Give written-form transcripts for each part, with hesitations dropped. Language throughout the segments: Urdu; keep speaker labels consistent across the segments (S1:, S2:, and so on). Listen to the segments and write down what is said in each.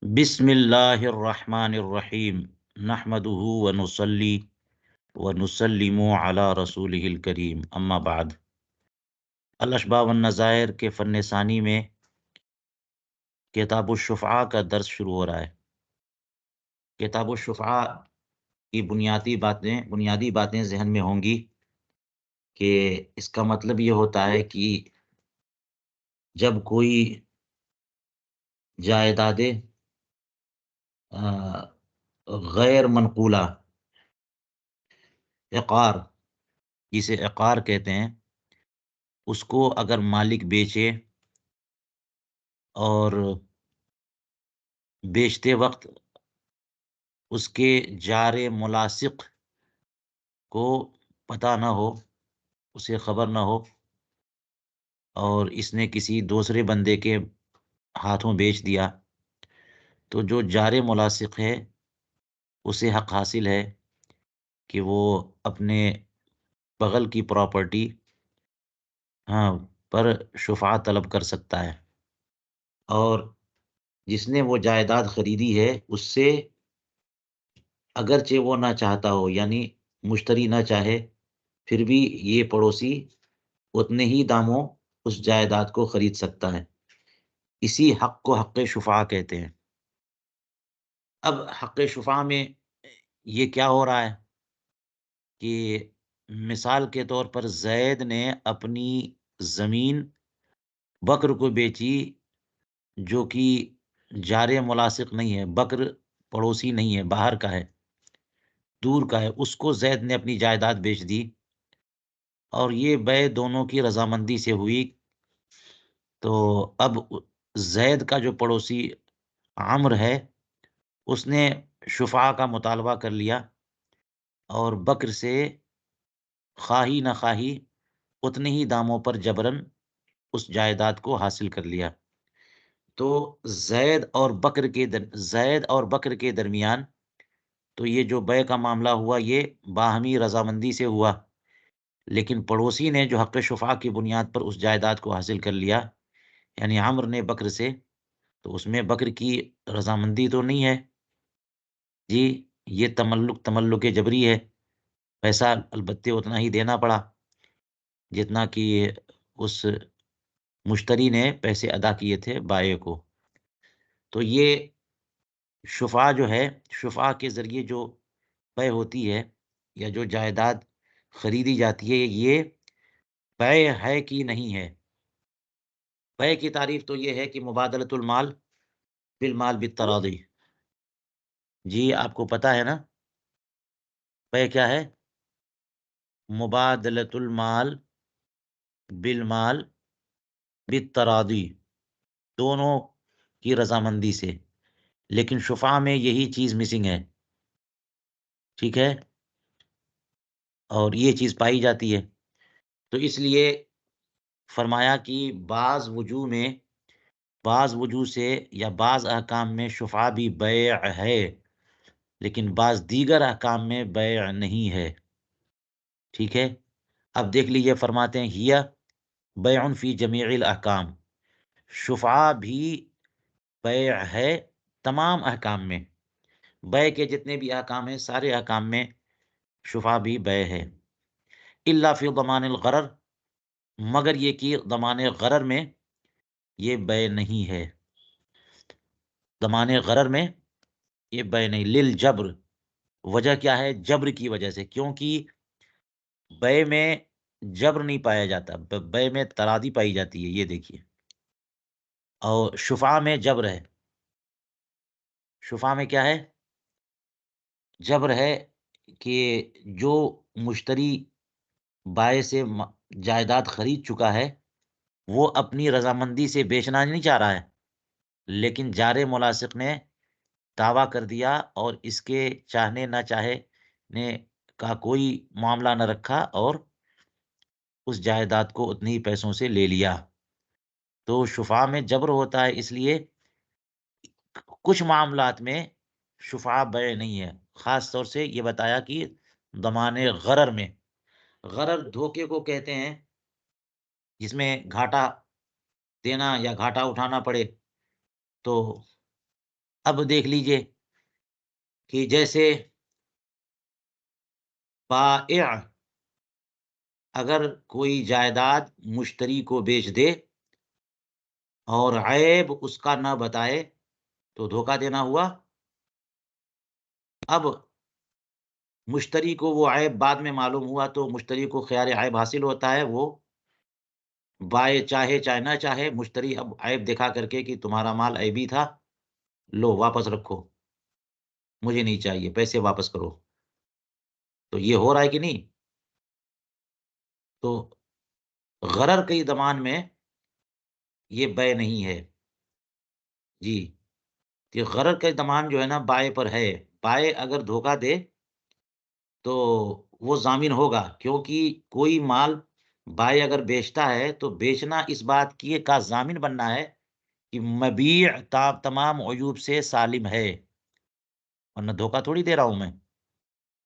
S1: بسم اللہ الرحمن الرحیم نحمدہ ونصلی ونسلم علی رسولہ الکریم اما بعد۔ الاشباح والنظائر کے فن ثانی میں کتاب الشفعاء کا درس شروع ہو رہا ہے۔ کتاب الشفعاء کی بنیادی باتیں ذہن میں ہوں گی کہ اس کا مطلب یہ ہوتا ہے کہ جب کوئی جائیدادیں غیر منقولہ عقار، جسے عقار کہتے ہیں، اس کو اگر مالک بیچے اور بیچتے وقت اس کے جار ملاصق کو پتہ نہ ہو، اسے خبر نہ ہو، اور اس نے کسی دوسرے بندے کے ہاتھوں بیچ دیا، تو جو جار ملاصق ہے اسے حق حاصل ہے کہ وہ اپنے بغل کی پراپرٹی پر شفاعت طلب کر سکتا ہے، اور جس نے وہ جائیداد خریدی ہے اس سے اگرچہ وہ نہ چاہتا ہو، یعنی مشتری نہ چاہے، پھر بھی یہ پڑوسی اتنے ہی داموں اس جائیداد کو خرید سکتا ہے۔ اسی حق کو حق شفاعہ کہتے ہیں۔ اب حق شفاعہ میں یہ کیا ہو رہا ہے کہ مثال کے طور پر زید نے اپنی زمین بکر کو بیچی، جو کہ جار ملاصق نہیں ہے، بکر پڑوسی نہیں ہے، باہر کا ہے، دور کا ہے، اس کو زید نے اپنی جائیداد بیچ دی، اور یہ بے دونوں کی رضامندی سے ہوئی۔ تو اب زید کا جو پڑوسی عمر ہے، اس نے شفاعہ کا مطالبہ کر لیا اور بکر سے خواہی نہ خواہی اتنے ہی داموں پر جبرن اس جائیداد کو حاصل کر لیا۔ تو زید اور بکر کے درمیان تو یہ جو بے کا معاملہ ہوا، یہ باہمی رضامندی سے ہوا، لیکن پڑوسی نے جو حق شفاعہ کی بنیاد پر اس جائیداد کو حاصل کر لیا، یعنی عمر نے بکر سے، تو اس میں بکر کی رضامندی تو نہیں ہے جی، یہ تملک جبری ہے، پیسہ البتہ اتنا ہی دینا پڑا جتنا کہ اس مشتری نے پیسے ادا کیے تھے بائع کو۔ تو یہ شفاعہ جو ہے، شفاعہ کے ذریعے جو بے ہوتی ہے یا جو جائیداد خریدی جاتی ہے، یہ بے ہے کہ نہیں ہے۔ بے کی تعریف تو یہ ہے کہ مبادلۃ المال بالمال بالتراضی۔ جی آپ کو پتہ ہے نا بے کیا ہے؟ مبادلۃ المال بالمال بالتراضی، دونوں کی رضامندی سے، لیکن شفاعہ میں یہی چیز مسنگ ہے، ٹھیک ہے، اور یہ چیز پائی جاتی ہے۔ تو اس لیے فرمایا کہ بعض وجوہ سے یا بعض احکام میں شفاعہ بھی بیع ہے، لیکن بعض دیگر احکام میں بیع نہیں ہے، ٹھیک ہے۔ اب دیکھ لیجئے، فرماتے ہیں ہیا بیع فی جمیع الاحکام، شفاعہ بھی بیع ہے تمام احکام میں، بیع کے جتنے بھی احکام ہیں سارے احکام میں شفاعہ بھی بیع ہے، الا فی ضمان الغرر، مگر یہ کہ ضمان غرر میں یہ بیع نہیں ہے، ضمان غرر میں یہ بیع نہیں، للجبر، وجہ کیا ہے؟ جبر کی وجہ سے، کیونکہ بیع میں جبر نہیں پایا جاتا، بیع میں تراضی پائی جاتی ہے، یہ دیکھیے، اور شفاعہ میں جبر ہے۔ شفاعہ میں کیا ہے؟ جبر ہے، کہ جو مشتری بائع سے جائیداد خرید چکا ہے، وہ اپنی رضامندی سے بیچنا نہیں چاہ رہا ہے، لیکن جار ملاصق نے دعویٰ کر دیا اور اس کے چاہنے نہ چاہنے کا کوئی معاملہ نہ رکھا، اور اس جائیداد کو اتنے ہی پیسوں سے لے لیا۔ تو شفاعہ میں جبر ہوتا ہے، اس لیے کچھ معاملات میں شفاعہ بیع نہیں ہے، خاص طور سے یہ بتایا کہ ضمان غرر میں، غرر دھوکے کو کہتے ہیں جس میں گھاٹا دینا یا گھاٹا اٹھانا پڑے، تو اب دیکھ لیجئے کہ جیسے بائع اگر کوئی جائیداد مشتری کو بیچ دے اور عیب اس کا نہ بتائے تو دھوکہ دینا ہوا۔ اب مشتری کو وہ عیب بعد میں معلوم ہوا تو مشتری کو خیار عیب حاصل ہوتا ہے، وہ بائع چاہے چاہے نہ چاہے، مشتری اب عیب دکھا کر کے کہ تمہارا مال عیبی تھا، لو واپس رکھو، مجھے نہیں چاہیے، پیسے واپس کرو۔ تو یہ ہو رہا ہے کہ نہیں؟ تو غرر کی ضمان میں یہ بیع نہیں ہے جی، کہ غرر کا ضمان جو ہے نا بائع پر ہے۔ بائع اگر دھوکہ دے تو وہ ضامن ہوگا، کیونکہ کوئی مال بائع اگر بیچتا ہے تو بیچنا اس بات کی کا ضامن بننا ہے کہ مبیع تمام عیوب سے سالم ہے، ورنہ دھوکہ تھوڑی دے رہا ہوں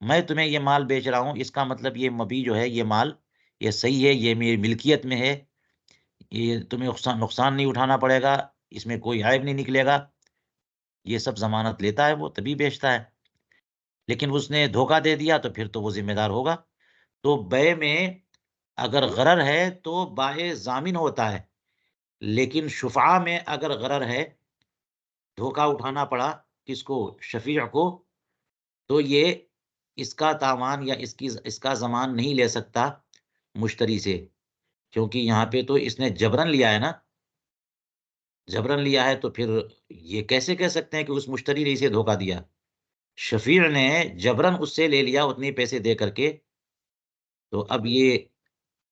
S1: میں تمہیں یہ مال بیچ رہا ہوں، اس کا مطلب یہ مبیع جو ہے یہ مال یہ صحیح ہے، یہ میری ملکیت میں ہے، یہ تمہیں نقصان نہیں اٹھانا پڑے گا، اس میں کوئی عیب نہیں نکلے گا، یہ سب ضمانت لیتا ہے وہ تبھی بیچتا ہے۔ لیکن اس نے دھوکہ دے دیا تو پھر تو وہ ذمہ دار ہوگا۔ تو بیع میں اگر غرر ہے تو بائع ضامن ہوتا ہے، لیکن شفعہ میں اگر غرر ہے، دھوکہ اٹھانا پڑا کس کو؟ شفیع کو، تو یہ اس کا تاوان یا اس کا ضمان نہیں لے سکتا مشتری سے، کیونکہ یہاں پہ تو اس نے جبرن لیا ہے نا، جبرن لیا ہے، تو پھر یہ کیسے کہہ سکتے ہیں کہ اس مشتری نے اسے دھوکہ دیا؟ شفیع نے جبرن اس سے لے لیا اتنے پیسے دے کر کے، تو اب یہ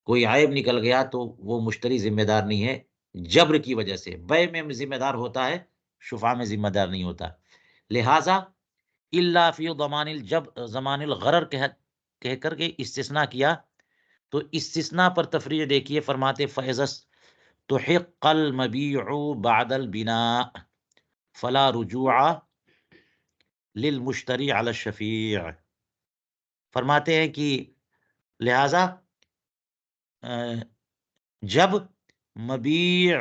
S1: کوئی عیب نکل گیا تو وہ مشتری ذمہ دار نہیں ہے جبر کی وجہ سے۔ بیع میں ذمہ دار ہوتا ہے، شفعہ میں ذمہ دار نہیں ہوتا۔ لہٰذا الا فی ضمان ضمان الغرر کہہ کر کے استثناء کیا، تو استثناء پر تفریع دیکھیے، فرماتے فیضس تحق المبیع بعد البناء فلا رجوع للمشتری علی الشفیع۔ فرماتے ہیں کہ لہذا جب مبیع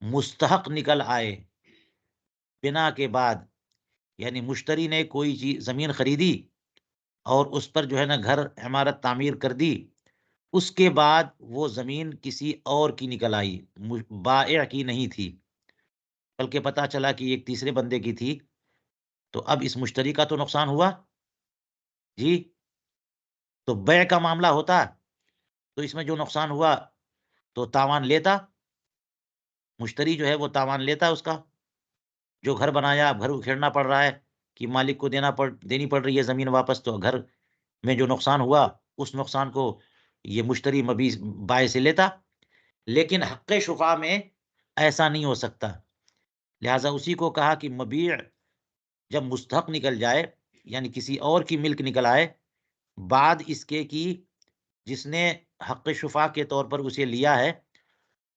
S1: مستحق نکل آئے بنا کے بعد، یعنی مشتری نے کوئی چیز زمین خریدی اور اس پر جو ہے نا گھر عمارت تعمیر کر دی، اس کے بعد وہ زمین کسی اور کی نکل آئی، بائع کی نہیں تھی، بلکہ پتا چلا کہ ایک تیسرے بندے کی تھی، تو اب اس مشتری کا تو نقصان ہوا جی۔ تو بیع کا معاملہ ہوتا تو اس میں جو نقصان ہوا تو تاوان لیتا، مشتری جو ہے وہ تاوان لیتا، اس کا جو گھر بنایا اب گھر اکھیڑنا پڑ رہا ہے کہ مالک کو دینی پڑ رہی ہے زمین واپس، تو گھر میں جو نقصان ہوا اس نقصان کو یہ مشتری بائع سے لیتا۔ لیکن حق شفعہ میں ایسا نہیں ہو سکتا، لہٰذا اسی کو کہا کہ مبیع جب مستحق نکل جائے، یعنی کسی اور کی ملک نکل آئے بعد اس کے کی جس نے حق شفعہ کے طور پر اسے لیا ہے،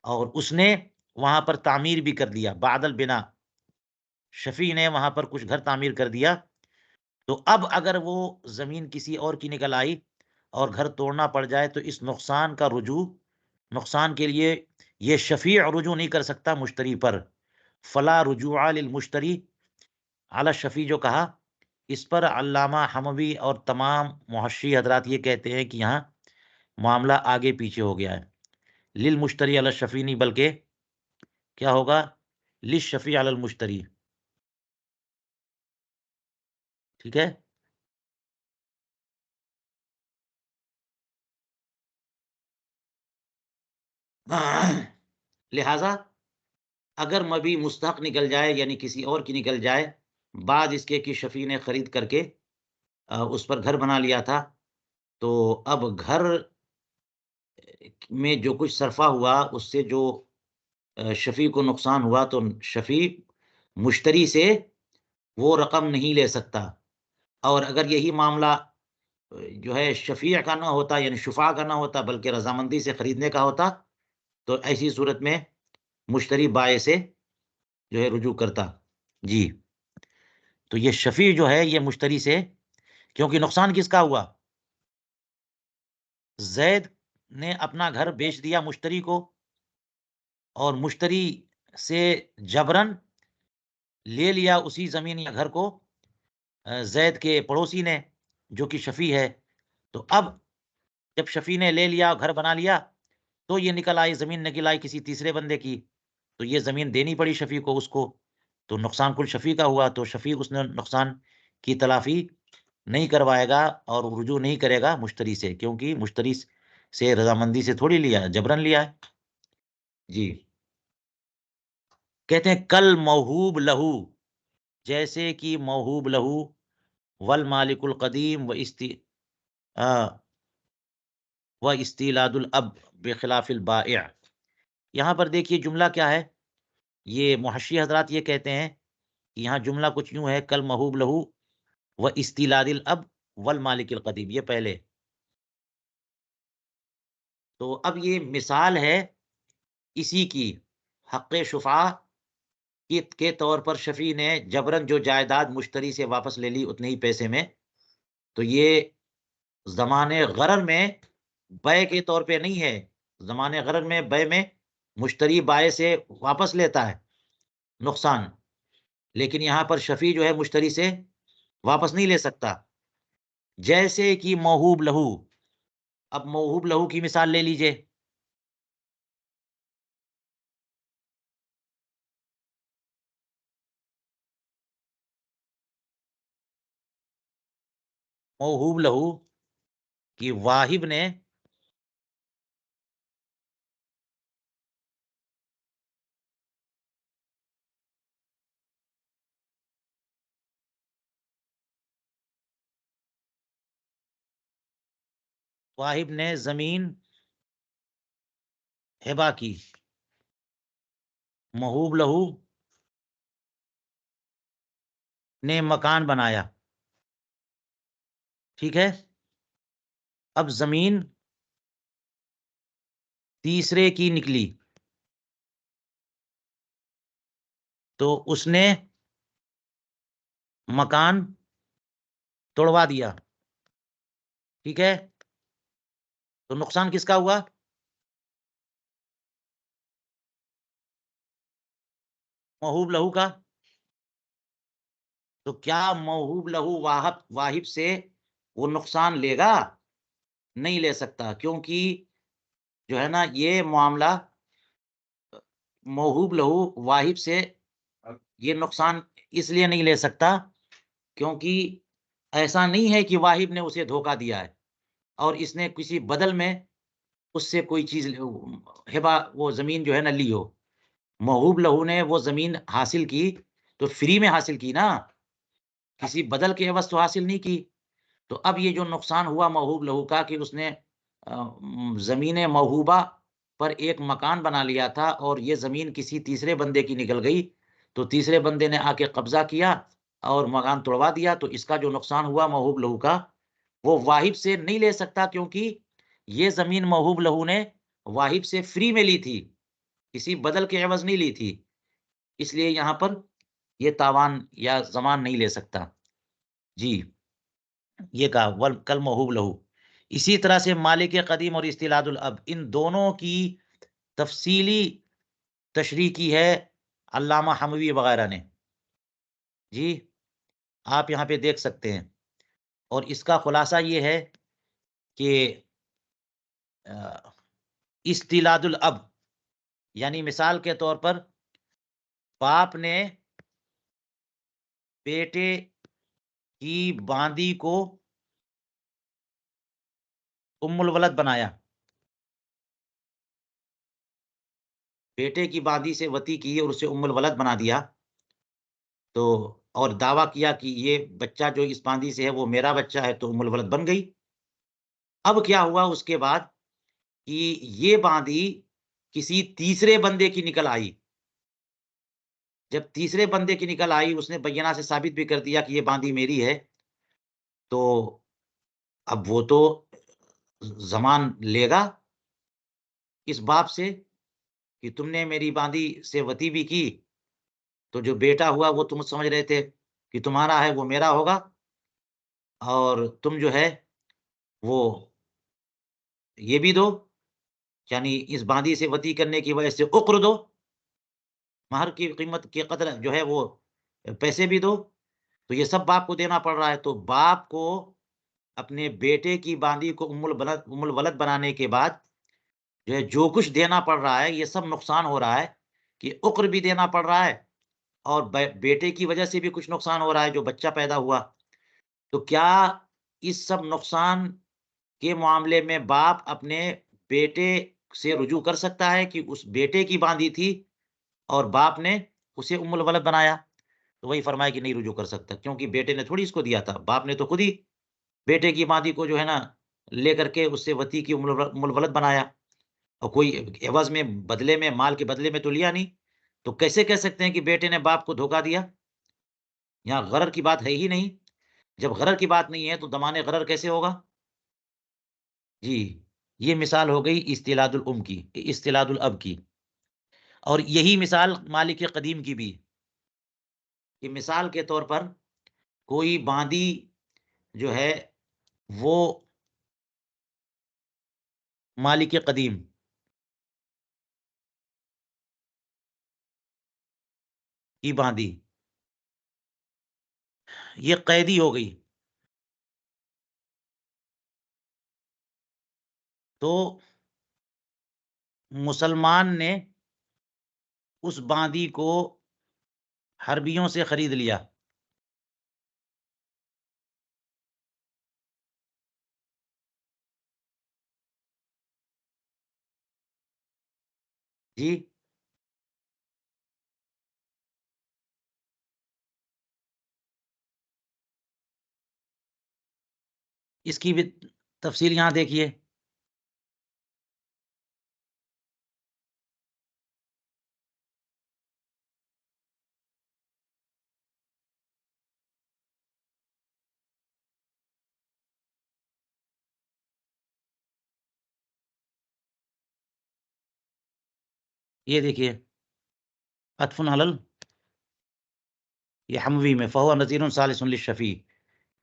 S1: اور اس نے وہاں پر تعمیر بھی کر دیا بعد البنا، شفیع نے وہاں پر کچھ گھر تعمیر کر دیا، تو اب اگر وہ زمین کسی اور کی نکل آئی اور گھر توڑنا پڑ جائے تو اس نقصان کا رجوع، نقصان کے لیے یہ شفیع رجوع نہیں کر سکتا مشتری پر، فلا رجوع للمشتری علی الشفیع جو کہا، اس پر علامہ حموی اور تمام محشی حضرات یہ کہتے ہیں کہ یہاں معاملہ آگے پیچھے ہو گیا ہے، للمشتری علی الشفیع نہیں بلکہ کیا ہوگا؟ للشفیع علی المشتری، ٹھیک ہے۔ لہذا اگر مبی مستحق نکل جائے، یعنی کسی اور کی نکل جائے بعد اس کے کہ شفیع نے خرید کر کے اس پر گھر بنا لیا تھا، تو اب گھر میں جو کچھ صرفہ ہوا اس سے جو شفیع کو نقصان ہوا، تو شفیع مشتری سے وہ رقم نہیں لے سکتا، اور اگر یہی معاملہ جو ہے شفیع کا نہ ہوتا، یعنی شفاع کا نہ ہوتا بلکہ رضامندی سے خریدنے کا ہوتا، تو ایسی صورت میں مشتری بائع سے جو ہے رجوع کرتا جی۔ تو یہ شفیع جو ہے یہ مشتری سے، کیونکہ نقصان کس کا ہوا؟ زید نے اپنا گھر بیچ دیا مشتری کو، اور مشتری سے جبرن لے لیا اسی زمین یا گھر کو زید کے پڑوسی نے جو کہ شفیع ہے. تو اب جب شفیع نے لے لیا گھر بنا لیا تو یہ نکل آئی زمین نکل آئی کسی تیسرے بندے کی. تو یہ زمین دینی پڑی شفیع کو اس کو. تو نقصان کل شفیع کا ہوا. تو شفیع اس نے نقصان کی تلافی نہیں کروائے گا اور رجوع نہیں کرے گا مشتری سے، کیونکہ مشتری سے رضامندی سے تھوڑی لیا ہے، جبرن لیا ہے. جی کہتے ہیں کل موہوب لہو، جیسے کہ موہوب لہو والمالک القدیم و استیلاد الاب بخلاف البائع. یہاں پر دیکھیے جملہ کیا ہے. یہ محشی حضرات یہ کہتے ہیں کہ یہاں جملہ کچھ یوں ہے، کل محوب لہو و استیلاد الاب والمالک القدیم. یہ پہلے. تو اب یہ مثال ہے اسی کی، حق شفعہ کے طور پر شفیع نے جبرن جو جائیداد مشتری سے واپس لے لی اتنے ہی پیسے میں. تو یہ زمانے غرر میں بے کے طور پہ نہیں ہے. زمانے غرر میں بے میں مشتری بائے سے واپس لیتا ہے نقصان، لیکن یہاں پر شفیع جو ہے مشتری سے واپس نہیں لے سکتا. جیسے کہ موہوب لہو. اب موہوب لہو کی مثال لے لیجئے. موہوب لہو کہ واہب نے زمین ہبہ کی. موہوب لہو نے مکان بنایا. ٹھیک ہے. اب زمین تیسرے کی نکلی تو اس نے مکان توڑوا دیا. ٹھیک ہے. تو نقصان کس کا ہوا؟ موہوب لہو کا. تو کیا موہوب لہو واہب سے وہ نقصان لے گا؟ نہیں لے سکتا، کیونکہ جو ہے نا یہ معاملہ موہوب لہو واہب سے یہ نقصان اس لیے نہیں لے سکتا کیونکہ ایسا نہیں ہے کہ واہب نے اسے دھوکہ دیا ہے اور اس نے کسی بدل میں اس سے کوئی چیز ہبہ وہ زمین جو ہے نا لی ہو. موہوب لہو نے وہ زمین حاصل کی تو فری میں حاصل کی نا، کسی بدل کے عوض تو حاصل نہیں کی. تو اب یہ جو نقصان ہوا موہوب لہو کا کہ اس نے زمین موہوبہ پر ایک مکان بنا لیا تھا اور یہ زمین کسی تیسرے بندے کی نکل گئی تو تیسرے بندے نے آ کے قبضہ کیا اور مکان توڑوا دیا. تو اس کا جو نقصان ہوا موہوب لہو کا وہ واہب سے نہیں لے سکتا، کیونکہ یہ زمین موہوب لہو نے واہب سے فری میں لی تھی، کسی بدل کے عوض نہیں لی تھی. اس لیے یہاں پر یہ تاوان یا ضمان نہیں لے سکتا. جی یہ کہا کل موہوب لہو. اسی طرح سے مالک قدیم اور استیلاد الاب، ان دونوں کی تفصیلی تشریح کی ہے علامہ حموی وغیرہ نے. جی آپ یہاں پہ دیکھ سکتے ہیں. اور اس کا خلاصہ یہ ہے کہ استیلاد الاب یعنی مثال کے طور پر باپ نے بیٹے کی باندی کو ام الولد بنایا، بیٹے کی باندی سے وطی کی اور اسے ام الولد بنا دیا. تو اور دعویٰ کیا کہ یہ بچہ جو اس باندی سے ہے وہ میرا بچہ ہے، تو ام الولد بن گئی. اب کیا ہوا اس کے بعد کہ یہ باندی کسی تیسرے بندے کی نکل آئی. جب تیسرے بندے کی نکل آئی اس نے بینہ سے ثابت بھی کر دیا کہ یہ باندی میری ہے، تو اب وہ تو ضمان لے گا اس باپ سے کہ تم نے میری باندی سے وطی بھی کی، تو جو بیٹا ہوا وہ تم سمجھ رہے تھے کہ تمہارا ہے وہ میرا ہوگا، اور تم جو ہے وہ یہ بھی دو، یعنی اس باندی سے وطی کرنے کی وجہ سے عقر دو، مہر کی قیمت کی قدر جو ہے وہ پیسے بھی دو، تو یہ سب باپ کو دینا پڑ رہا ہے، تو باپ کو اپنے بیٹے کی باندی کو ام الولد بنانے کے بعد جو کچھ دینا پڑ رہا ہے، یہ سب نقصان ہو رہا ہے کہ عُقر بھی دینا پڑ رہا ہے، اور بیٹے کی وجہ سے بھی کچھ نقصان ہو رہا ہے جو بچہ پیدا ہوا۔ تو کیا اس سب نقصان کے معاملے میں باپ اپنے بیٹے سے رجوع کر سکتا ہے کہ اس بیٹے کی باندی تھی اور باپ نے اسے ام الولد بنایا؟ تو وہی فرمایا کہ نہیں رجوع کر سکتا، کیونکہ بیٹے نے تھوڑی اس کو دیا تھا، باپ نے تو خود ہی بیٹے کی باندی کو جو ہے نا لے کر کے اس سے وطی کی ام الولد بنایا، اور کوئی عوض میں بدلے میں مال کے بدلے میں تو لیا نہیں، تو کیسے کہہ سکتے ہیں کہ بیٹے نے باپ کو دھوکا دیا؟ یہاں غرر کی بات ہے ہی نہیں، جب غرر کی بات نہیں ہے تو ضمان غرر کیسے ہوگا؟ جی، یہ مثال ہو گئی اصطلاح الاب کی، اور یہی مثال مالک قدیم کی بھی، کہ مثال کے طور پر کوئی باندی جو ہے وہ مالک قدیم کی باندی یہ قیدی ہو گئی، تو مسلمان نے اس باندی کو حربیوں سے خرید لیا، جی، اس کی بھی تفصیل یہاں دیکھیے، یہ دیکھیے عطف حلل، یہ حموی میں فہو نذیر ثالث للشفیع،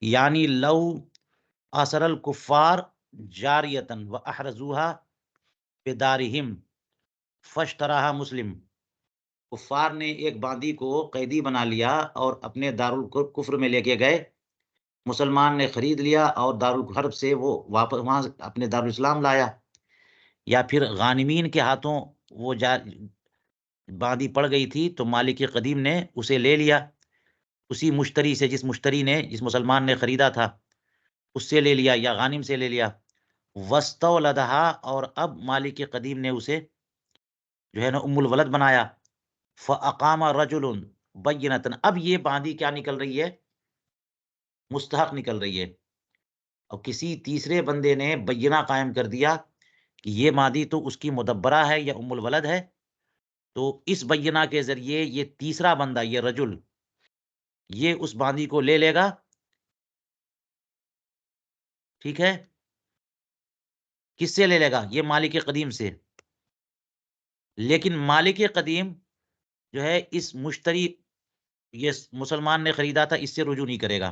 S1: یعنی لو اثر الکفار جاریتن و احرزوها بدارہم فاشتراها مسلم، کفار نے ایک باندی کو قیدی بنا لیا اور اپنے دارالکفر میں لے کے گئے، مسلمان نے خرید لیا اور دارالحرب سے وہ واپس وہاں اپنے دارالاسلام لایا، یا پھر غانمین کے ہاتھوں وہ باندی پڑ گئی تھی تو مالک قدیم نے اسے لے لیا، اسی مشتری سے جس مسلمان نے خریدا تھا اس سے لے لیا یا غانم سے لے لیا، وستولدہا، اور اب مالک قدیم نے اسے جو ہے نا ام الولد بنایا، فاقام رجل بینۃ، اب یہ باندی کیا نکل رہی ہے؟ مستحق نکل رہی ہے، اور کسی تیسرے بندے نے بینہ قائم کر دیا کہ یہ باندی تو اس کی مدبرہ ہے یا ام الولد ہے، تو اس بینہ کے ذریعے یہ تیسرا بندہ، یہ رجل، یہ اس باندی کو لے لے گا، ٹھیک ہے، کس سے لے لے گا؟ یہ مالک قدیم سے، لیکن مالک قدیم جو ہے اس مشتری، یہ مسلمان نے خریدا تھا، اس سے رجوع نہیں کرے گا،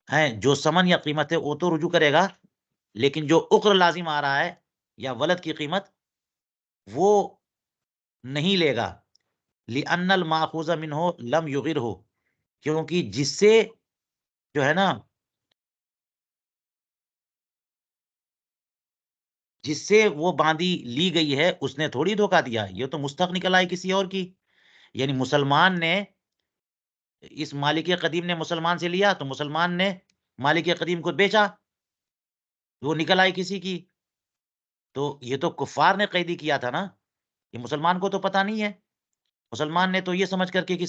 S1: ہے جو سمن یا قیمت ہے وہ تو رجوع کرے گا، لیکن جو عقر لازم آ رہا ہے یا ولد کی قیمت وہ نہیں لے گا، لِأَنَّ الْمَأْخُوذَ مِنْهُ لَمْ يُغِرْهُ، کیونکہ جس سے جو ہے نا جس سے وہ باندی لی گئی ہے اس نے تھوڑی دھوکا دیا، یہ تو مستحق نکل آئی کسی اور کی، یعنی مسلمان نے اس مالک قدیم نے مسلمان سے لیا تو مسلمان نے مالک قدیم کو بیچا، وہ نکل آئی کسی کی، تو یہ تو کفار نے قیدی کیا تھا نا، یہ مسلمان کو تو پتہ نہیں ہے، مسلمان نے تو یہ سمجھ کر کے کہ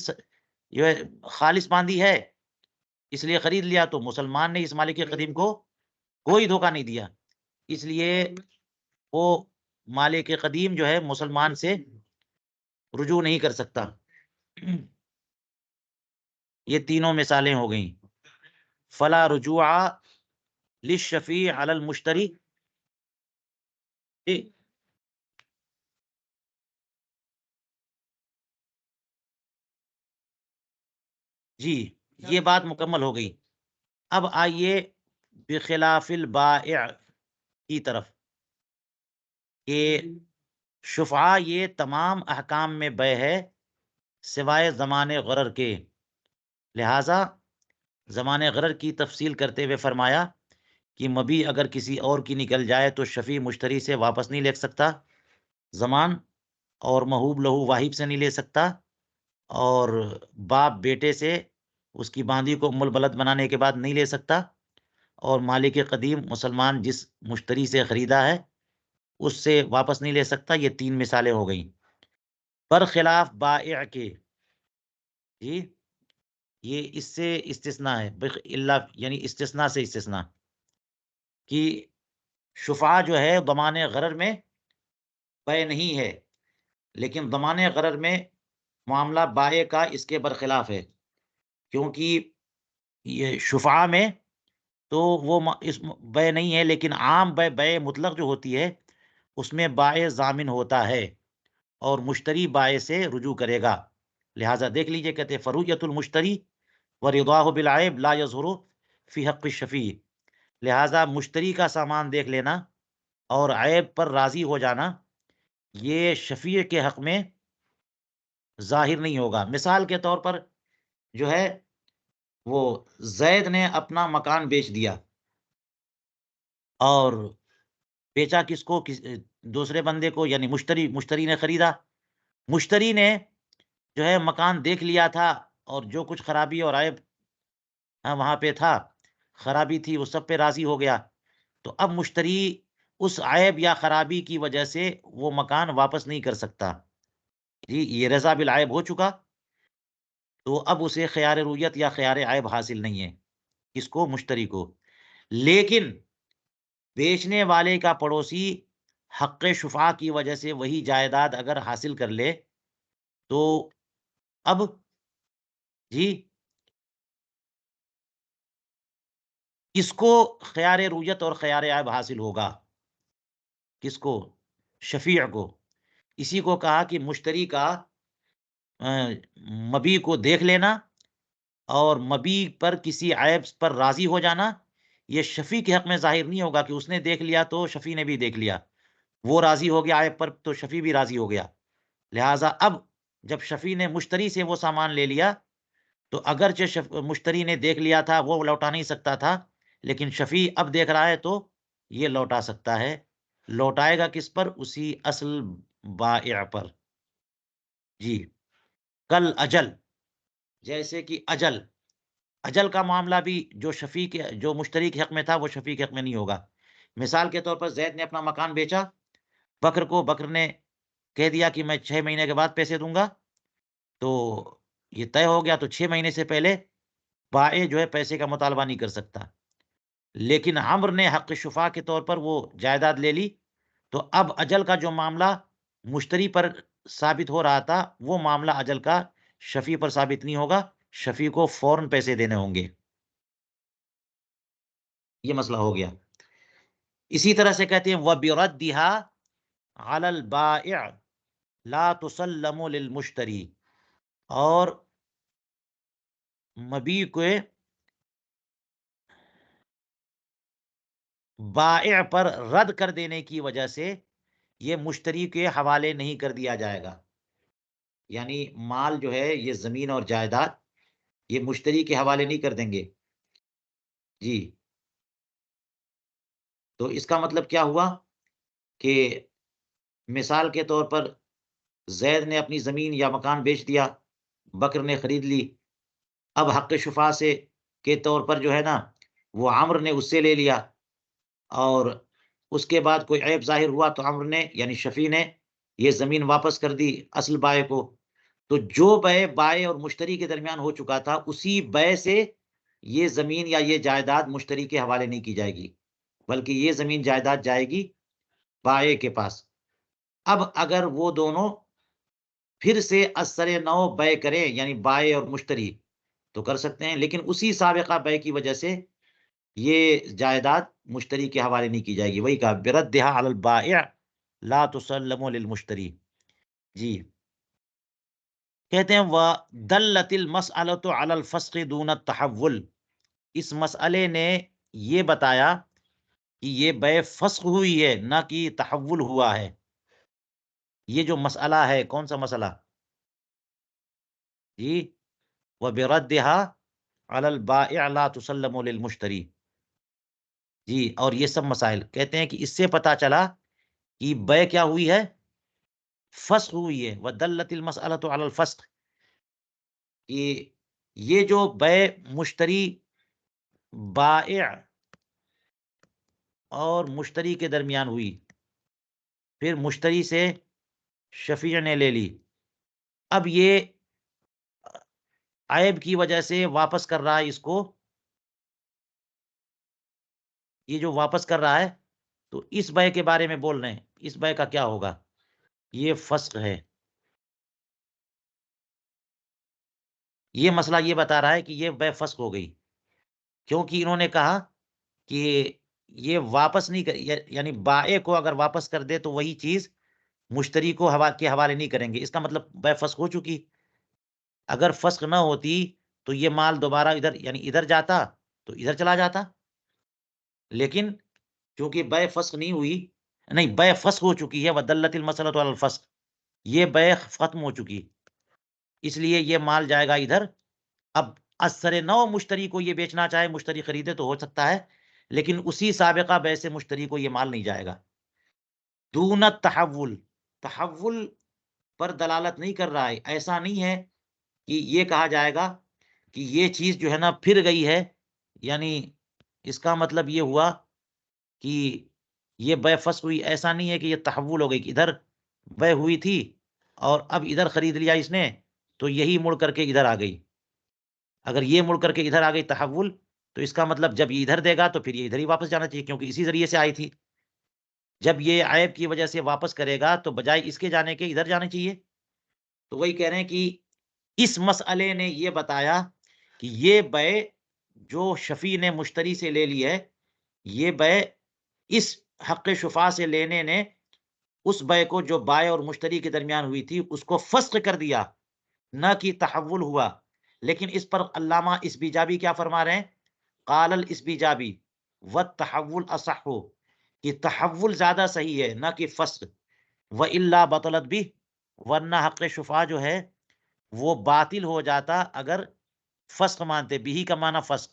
S1: یہ خالص باندی ہے اس لیے خرید لیا، تو مسلمان نے اس مالک قدیم کو کوئی دھوکا نہیں دیا، اس لیے وہ مالک قدیم جو ہے مسلمان سے رجوع نہیں کر سکتا۔ یہ تینوں مثالیں ہو گئیں، فلا رجوع للشفیع علی المشتری، جی، یہ بات مکمل ہو گئی، اب آئیے بخلاف البائع کی طرف، کہ شفعہ یہ تمام احکام میں بے ہے سوائے زمان غرر کے، لہٰذا زمان غرر کی تفصیل کرتے ہوئے فرمایا کہ مبی اگر کسی اور کی نکل جائے تو شفیع مشتری سے واپس نہیں لے سکتا زمان، اور محوب لہو واہب سے نہیں لے سکتا، اور باپ بیٹے سے اس کی باندھی کو ام البلد بنانے کے بعد نہیں لے سکتا، اور مالک قدیم مسلمان جس مشتری سے خریدا ہے اس سے واپس نہیں لے سکتا۔ یہ 3 مثالیں ہو گئیں۔ برخلاف بائع کے، جی، یہ اس سے استثناء ہے، اللہ یعنی استثناء سے استثناء، کہ شفعہ جو ہے ضمان غرر میں بے نہیں ہے، لیکن ضمان غرر میں معاملہ بائع کا اس کے برخلاف ہے، کیونکہ یہ شفعہ میں تو وہ اس بے نہیں ہے، لیکن عام بے مطلق جو ہوتی ہے اس میں بائع ضامن ہوتا ہے اور مشتری بائع سے رجوع کرے گا۔ لہٰذا دیکھ لیجئے، کہتے ہیں فرویت المشتری ورضاہ بالعیب لا یظہر فی حق الشفیع، لہٰذا مشتری کا سامان دیکھ لینا اور عیب پر راضی ہو جانا یہ شفیع کے حق میں ظاہر نہیں ہوگا۔ مثال کے طور پر جو ہے وہ زید نے اپنا مکان بیچ دیا، اور بیچا کس کو؟ دوسرے بندے کو، یعنی مشتری نے خریدا۔ مشتری نے جو ہے مکان دیکھ لیا تھا، اور جو کچھ خرابی اور عیب وہاں پہ تھا، خرابی تھی، وہ سب پہ راضی ہو گیا۔ تو اب مشتری اس عیب یا خرابی کی وجہ سے وہ مکان واپس نہیں کر سکتا، جی، یہ رضا بالعیب ہو چکا، تو اب اسے خیار رویت یا خیار عیب حاصل نہیں ہے، کس کو؟ مشتری کو۔ لیکن بیچنے والے کا پڑوسی حق شفعہ کی وجہ سے وہی جائیداد اگر حاصل کر لے تو اب، جی، اس کو خیار رویت اور خیار عیب حاصل ہوگا، کس کو؟ شفیع کو۔ اسی کو کہا کہ مشتری کا مبی کو دیکھ لینا اور مبی پر کسی عیب پر راضی ہو جانا، یہ شفیع کے حق میں ظاہر نہیں ہوگا کہ اس نے دیکھ لیا تو شفیع نے بھی دیکھ لیا، وہ راضی ہو گیا عیب پر تو شفیع بھی راضی ہو گیا۔ لہٰذا اب جب شفیع نے مشتری سے وہ سامان لے لیا تو اگرچہ مشتری نے دیکھ لیا تھا، وہ لوٹا نہیں سکتا تھا، لیکن شفیع اب دیکھ رہا ہے تو یہ لوٹا سکتا ہے۔ لوٹائے گا کس پر؟ اسی اصل بائع پر، جی۔ کل اجل، جیسے کہ اجل، اجل کا معاملہ بھی جو مشتری کے حق میں تھا وہ شفیع کے حق میں نہیں ہوگا۔ مثال کے طور پر زید نے اپنا مکان بیچا بکر کو، بکر نے کہہ دیا کہ میں 6 مہینے کے بعد پیسے دوں گا، تو یہ طے ہو گیا، تو 6 مہینے سے پہلے بائع جو ہے پیسے کا مطالبہ نہیں کر سکتا۔ لیکن عمر نے حق شفا کے طور پر وہ جائیداد لے لی، تو اب اجل کا جو معاملہ مشتری پر ثابت ہو رہا تھا وہ معاملہ اجل کا شفیع پر ثابت نہیں ہوگا، شفیع کو فوراً پیسے دینے ہوں گے۔ یہ مسئلہ ہو گیا۔ اسی طرح سے کہتے ہیں وَبِرَدِّهَا عَلَى الْبَائِعِ لَا تُسَلَّمُ لِلْمُشْتَرِي، اور مبیع کو بائع پر رد کر دینے کی وجہ سے یہ مشتری کے حوالے نہیں کر دیا جائے گا، یعنی مال جو ہے یہ زمین اور جائیداد یہ مشتری کے حوالے نہیں کر دیں گے، جی۔ تو اس کا مطلب کیا ہوا کہ مثال کے طور پر زید نے اپنی زمین یا مکان بیچ دیا، بکر نے خرید لی، اب حق شفا سے کے طور پر جو ہے نا وہ عمر نے اس سے لے لیا، اور اس کے بعد کوئی عیب ظاہر ہوا تو عمر نے یعنی شفیع نے یہ زمین واپس کر دی اصل بائع کو، تو جو بے بائع اور مشتری کے درمیان ہو چکا تھا اسی بے سے یہ زمین یا یہ جائیداد مشتری کے حوالے نہیں کی جائے گی، بلکہ یہ زمین جائیداد جائے گی بائع کے پاس۔ اب اگر وہ دونوں پھر سے از نو بے کریں، یعنی بائع اور مشتری، تو کر سکتے ہیں، لیکن اسی سابقہ بے کی وجہ سے یہ جائیداد مشتری کے حوالے نہیں کی جائے گی۔ وہی کہا بِرَدِّهَا عَلَى الْبَائِعِ لَا تُسَلَّمُ لِلْمُشْتَرِي، جی۔ کہتے ہیں وَدَلَّتِ الْمَسْأَلَةُ عَلَى الْفَسْخِ دُونَ التَّحَوُّلِ، اس مسئلے نے یہ بتایا کہ یہ بے فسخ ہوئی ہے، نہ کہ تحول ہوا ہے۔ یہ جو مسئلہ ہے، کون سا مسئلہ؟ جی، وَبِرَدِّهَا عَلَى الْبَائِعِ لَا تُسَلَّمُ لِلْمُشْتَرِي۔ جی، اور یہ سب مسائل کہتے ہیں کہ اس سے پتہ چلا کہ بیع کیا ہوئی ہے؟ فسخ ہوئی ہے۔ وَدَلَّتِ الْمَسْأَلَةُ عَلَى الْفَسْخِ، کہ یہ جو بیع مشتری بائع اور مشتری کے درمیان ہوئی، پھر مشتری سے شفیع نے لے لی، اب یہ عیب کی وجہ سے واپس کر رہا ہے اس کو، یہ جو واپس کر رہا ہے تو اس بیع کے بارے میں بول رہے ہیں، اس بیع کا کیا ہوگا؟ یہ فسخ ہے۔ یہ مسئلہ یہ بتا رہا ہے کہ یہ بیع فسخ ہو گئی، کیونکہ انہوں نے کہا کہ یہ واپس نہیں یعنی بائع کو اگر واپس کر دے تو وہی چیز مشتری کو کے حوالے نہیں کریں گے، اس کا مطلب بیع فسخ ہو چکی۔ اگر فسخ نہ ہوتی تو یہ مال دوبارہ ادھر یعنی ادھر جاتا تو ادھر چلا جاتا، لیکن چونکہ بیع فسخ نہیں ہوئی، نہیں بیع فسخ ہو چکی ہے، وَدَلَّتِ الْمَسْأَلَةُ عَلَى الْفَسْخِ، یہ بیع ختم ہو چکی، اس لیے یہ مال جائے گا ادھر۔ اب اثر نو مشتری کو یہ بیچنا چاہے، مشتری خریدے تو ہو سکتا ہے، لیکن اسی سابقہ بیع سے مشتری کو یہ مال نہیں جائے گا۔ دون التحول، تحول پر دلالت نہیں کر رہا ہے، ایسا نہیں ہے کہ یہ کہا جائے گا کہ یہ چیز جو ہے نا پھر گئی ہے، یعنی اس کا مطلب یہ ہوا کہ یہ بیع فسخ ہوئی، ایسا نہیں ہے کہ یہ تحول ہو گئی کہ ادھر بیع ہوئی تھی اور اب ادھر خرید لیا اس نے تو یہی مڑ کر کے ادھر آ گئی۔ اگر یہ مڑ کر کے ادھر آ گئی تحول، تو اس کا مطلب جب یہ ادھر دے گا تو پھر یہ ادھر ہی واپس جانا چاہیے، کیونکہ اسی ذریعے سے آئی تھی۔ جب یہ عیب کی وجہ سے واپس کرے گا تو بجائے اس کے جانے کے ادھر جانا چاہیے۔ تو وہی کہہ رہے ہیں کہ اس مسئلے نے یہ بتایا کہ یہ بیع جو شفیع نے مشتری سے لے لی ہے، یہ بیع اس حق شفا سے لینے نے اس بیع کو جو بائع اور مشتری کے درمیان ہوئی تھی اس کو فسخ کر دیا، نہ کہ تحول ہوا۔ لیکن اس پر علامہ اسبیجابی کیا فرما رہے ہیں؟ قال الاسبیجابی والتحول اصح، کہ تحول زیادہ صحیح ہے نہ کہ فسخ، وَإِلَّا بَطَلَتْ بِهِ، ورنہ حق شفا جو ہے وہ باطل ہو جاتا اگر فسخ مانتے، بھی کا معنی فسخ۔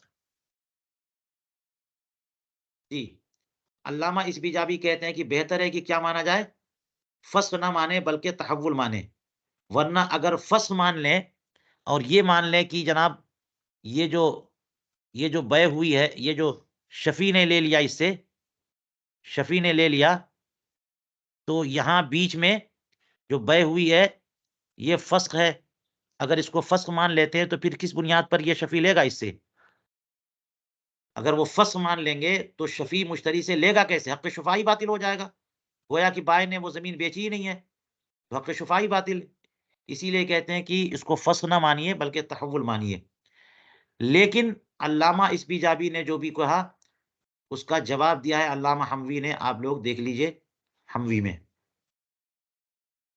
S1: جی، علامہ اسبیجابی کہتے ہیں کہ بہتر ہے کہ کیا مانا جائے؟ فسخ نہ مانے بلکہ تحول مانے، ورنہ اگر فسخ مان لیں اور یہ مان لیں کہ جناب یہ جو بیع ہوئی ہے، یہ جو شفیع نے لے لیا، اس سے شفیع نے لے لیا، تو یہاں بیچ میں جو بیع ہوئی ہے یہ فسخ ہے، اگر اس کو فسخ مان لیتے ہیں تو پھر کس بنیاد پر یہ شفیع لے گا اس سے؟ اگر وہ فسخ مان لیں گے تو شفیع مشتری سے لے گا کیسے؟ حق شفا ہی باطل ہو جائے گا، گویا کہ بائع نے وہ زمین بیچی ہی نہیں ہے، تو حق شفا ہی باطل۔ اسی لیے کہتے ہیں کہ اس کو فسخ نہ مانیے بلکہ تحول مانیے۔ لیکن علامہ اسبیجابی نے جو بھی کہا اس کا جواب دیا ہے علامہ حموی نے، آپ لوگ دیکھ لیجئے حموی میں۔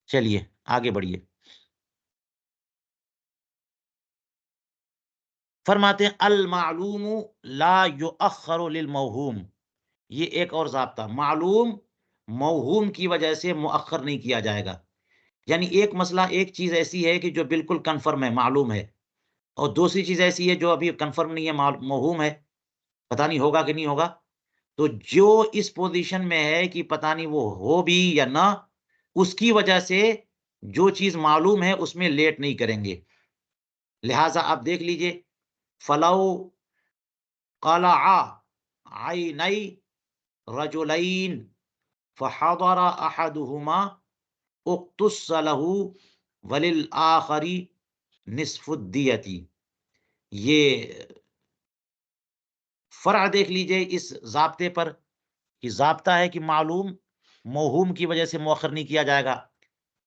S1: چلیے آگے بڑھیے، فرماتے ہیں المعلوم لا یؤخر للموہوم، یہ ایک اور ضابطہ، معلوم موہوم کی وجہ سے مؤخر نہیں کیا جائے گا۔ یعنی ایک مسئلہ، ایک چیز ایسی ہے کہ جو بالکل کنفرم ہے، معلوم ہے، اور دوسری چیز ایسی ہے جو ابھی کنفرم نہیں ہے، موہوم ہے، پتہ نہیں ہوگا کہ نہیں ہوگا۔ تو جو اس پوزیشن میں ہے کہ پتہ نہیں وہ ہو بھی یا نہ، اس کی وجہ سے جو چیز معلوم ہے اس میں لیٹ نہیں کریں گے۔ لہٰذا آپ دیکھ لیجئے، فلو قلع عینی رجلین فحضر احدہما اقتص لہ وللآخر نصف الدیۃ، یہ فرع دیکھ لیجئے اس ضابطے پر، کہ ضابطہ ہے کہ معلوم موہوم کی وجہ سے مؤخر نہیں کیا جائے گا۔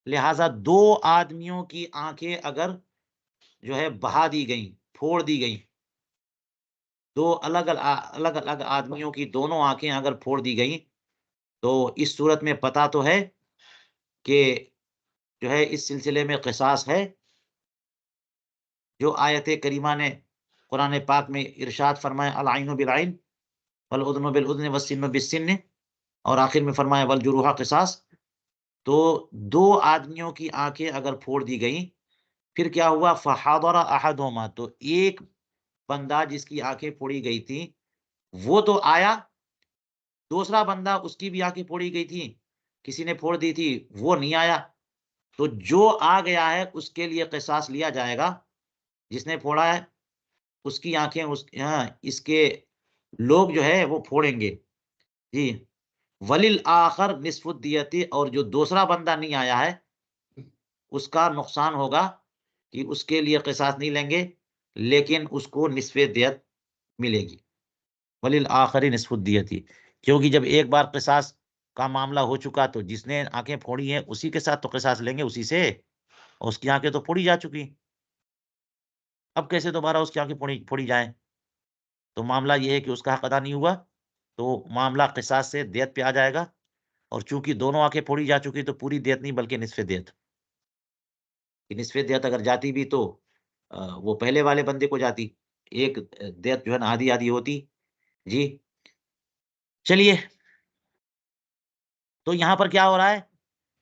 S1: لہٰذا دو آدمیوں کی آنکھیں اگر جو ہے بہا دی گئیں، پھوڑ دی گئیں، دو الگ الگ آدمیوں کی دونوں آنکھیں اگر پھوڑ دی گئیں، تو اس صورت میں پتہ تو ہے کہ جو ہے اس سلسلے میں قصاص ہے، جو آیت کریمہ نے قرآن پاک میں ارشاد فرمایا العین بالعین والاذن بالاذن والسن بالسن، اور آخر میں فرمایا والجروح قصاص۔ تو دو آدمیوں کی آنکھیں اگر پھوڑ دی گئیں پھر کیا ہوا؟ فحاضر احدہما، تو ایک بندہ جس کی آنکھیں پھوڑی گئی تھی وہ تو آیا، دوسرا بندہ اس کی بھی آنکھیں پھوڑی گئی تھی، کسی نے پھوڑ دی تھی، وہ نہیں آیا، تو جو آ گیا ہے اس کے لیے قصاص لیا جائے گا، جس نے پھوڑا ہے اس کی آنکھیں اس کے لوگ جو ہے وہ پھوڑیں گے، جی۔ وللآخر نصف الدیت، اور جو دوسرا بندہ نہیں آیا ہے اس کا نقصان ہوگا کہ اس کے لیے قصاص نہیں لیں گے، لیکن اس کو نصف دیت ملے گی۔ وللآخر نصف الدیت، کیونکہ جب ایک بار قصاص کا معاملہ ہو چکا تو جس نے آنکھیں پھوڑی ہیں اسی کے ساتھ تو قصاص لیں گے، اسی سے، اور اس کی آنکھیں تو پھوڑی جا چکی، اب کیسے دوبارہ اس کی آنکھیں پھوڑی جائیں؟ تو معاملہ یہ ہے کہ اس کا حق ادا نہیں ہوا، تو معاملہ قصاص سے دیت پہ آ جائے گا، اور چونکہ دونوں آنکھیں پھوڑی جا چکی تو پوری دیت نہیں بلکہ نصف دیت، کہ نصف دیت اگر جاتی بھی تو وہ پہلے والے بندے کو جاتی، ایک دیت جو ہے نا آدھی آدھی ہوتی، جی۔ چلیے، تو یہاں پر کیا ہو رہا ہے؟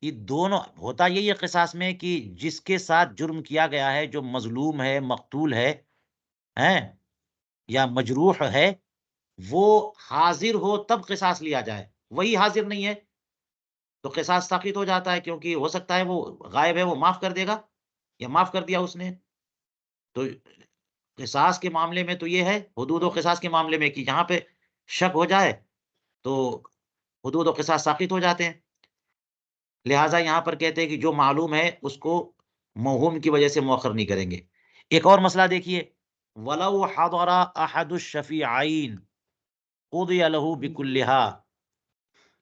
S1: یہ دونوں ہوتا یہی ہے قصاص میں کہ جس کے ساتھ جرم کیا گیا ہے، جو مظلوم ہے، مقتول ہے، ہیں، یا مجروح ہے، وہ حاضر ہو تب قصاص لیا جائے، وہی حاضر نہیں ہے تو قصاص ساقط ہو جاتا ہے، کیونکہ ہو سکتا ہے وہ غائب ہے، وہ معاف کر دے گا یا معاف کر دیا اس نے، تو قصاص کے معاملے میں تو یہ ہے، حدود و قصاص کے معاملے میں کہ جہاں پہ شک ہو جائے تو حدود و قصاص ساقط ہو جاتے ہیں، لہٰذا یہاں پر کہتے ہیں کہ جو معلوم ہے اس کو موہوم کی وجہ سے مؤخر نہیں کریں گے۔ ایک اور مسئلہ دیکھیے، وَلَوْ حَضَرَ أَحَدُ الشَّفِيعَيْنِ قُضِيَ لَهُ بِكُلِّهَا،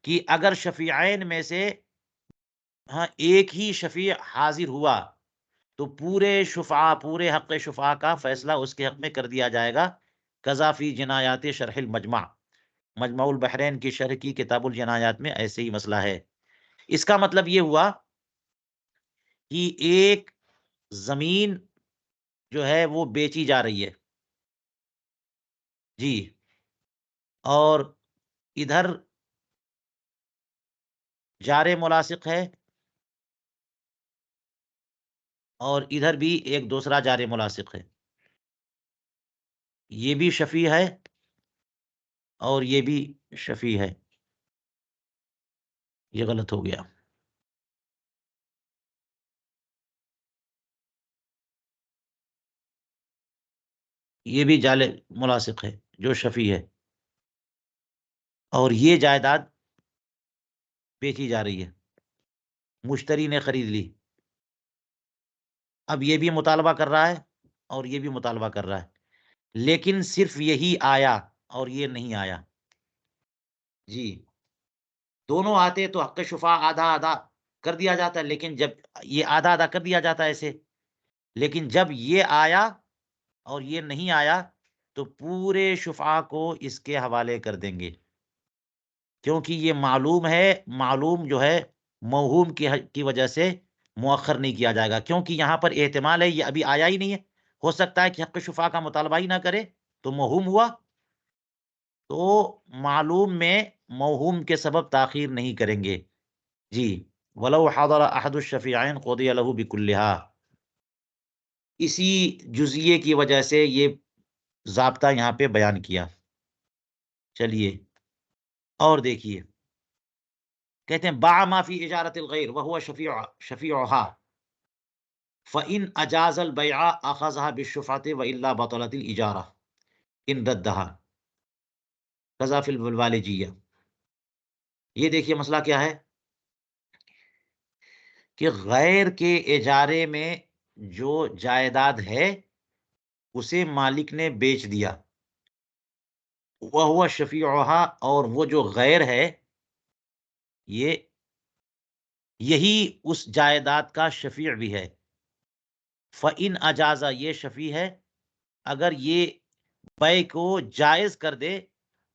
S1: کہ اگر شفیعین میں سے ایک ہی شفیع حاضر ہوا تو پورے شفعاء، پورے حق شفعاء کا فیصلہ اس کے حق میں کر دیا جائے گا، قضا فی جنایات شرح المجمع، مجمع البحرین کی شرح کی کتاب الجنایات میں ایسے ہی مسئلہ ہے۔ اس کا مطلب یہ ہوا کہ ایک زمین جو ہے وہ بیچی جا رہی ہے، جی، اور ادھر جار ملاصق ہے اور ادھر بھی ایک دوسرا جار ملاصق ہے، یہ بھی شفیع ہے اور یہ بھی شفیع ہے، یہ غلط ہو گیا، یہ بھی جال ملاصق ہے جو شفیع ہے، اور یہ جائیداد بیچی جا رہی ہے، مشتری نے خرید لی، اب یہ بھی مطالبہ کر رہا ہے اور یہ بھی مطالبہ کر رہا ہے، لیکن صرف یہی آیا اور یہ نہیں آیا، جی، دونوں آتے تو حق شفا آدھا آدھا کر دیا جاتا ہے، لیکن جب یہ آدھا آدھا کر دیا جاتا ہے ایسے، لیکن جب یہ آیا اور یہ نہیں آیا تو پورے شفعاء کو اس کے حوالے کر دیں گے، کیونکہ یہ معلوم ہے، معلوم جو ہے موہوم کی وجہ سے مؤخر نہیں کیا جائے گا، کیونکہ یہاں پر احتمال ہے یہ ابھی آیا ہی نہیں ہے، ہو سکتا ہے کہ حق شفا کا مطالبہ ہی نہ کرے تو موہوم ہوا، تو معلوم میں موہوم کے سبب تاخیر نہیں کریں گے، جی۔ ولو حضر احد الشفیعین قضی له بکلھا، اسی جزئیے کی وجہ سے یہ ضابطہ یہاں پہ بیان کیا۔ چلیے اور دیکھیے، کہتے ہیں باع ما فی اجارت الغیر وهو شفیعها فإن اجاز البیع اخذها بالشفعة والا بطلت الاجارة ان ردها قضا فی الوالجیہ۔ یہ دیکھیے مسئلہ کیا ہے کہ غیر کے اجارے میں جو جائیداد ہے اسے مالک نے بیچ دیا، وہ شفیعها، اور وہ جو غیر ہے یہ یہی اس جائیداد کا شفیع بھی ہے، فَإِنْ اجازہ، یہ شفیع ہے اگر یہ بیع کو جائز کر دے،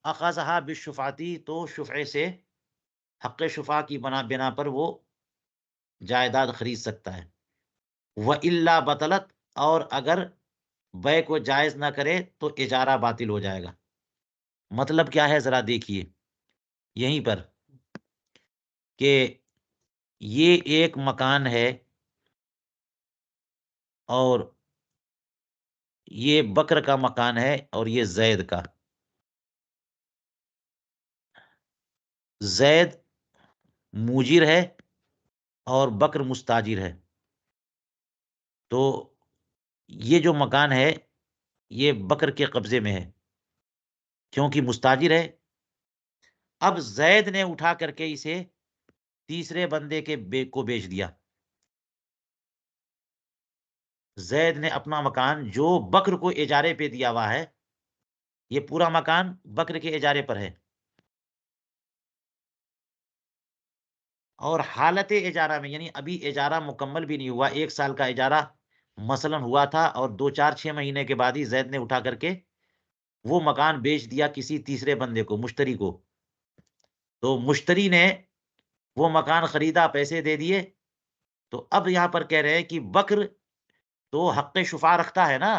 S1: اخذها بالشفعتی، تو شفعے سے، حق شفع کی بنا پر وہ جائیداد خرید سکتا ہے، وَإِلَّا بطلت، اور اگر بیع کو جائز نہ کرے تو اجارہ باطل ہو جائے گا۔ مطلب کیا ہے ذرا دیکھیے یہیں پر، کہ یہ ایک مکان ہے اور یہ بکر کا مکان ہے اور یہ زید کا. زید موجر ہے اور بکر مستاجر ہے. تو یہ جو مکان ہے یہ بکر کے قبضے میں ہے کیونکہ مستاجر ہے. اب زید نے اٹھا کر کے اسے تیسرے بندے کو بیچ دیا. زید نے اپنا مکان جو بکر کو اجارے پہ دیا ہوا ہے، یہ پورا مکان بکر کے اجارے پر ہے، اور حالت اجارہ میں یعنی ابھی اجارہ مکمل بھی نہیں ہوا، 1 سال کا اجارہ مثلا ہوا تھا، اور 2 4 6 مہینے کے بعد ہی زید نے اٹھا کر کے وہ مکان بیچ دیا کسی تیسرے بندے کو، مشتری کو. تو مشتری نے وہ مکان خریدا، پیسے دے دیے. تو اب یہاں پر کہہ رہے ہیں کہ بکر تو حق شفا رکھتا ہے نا،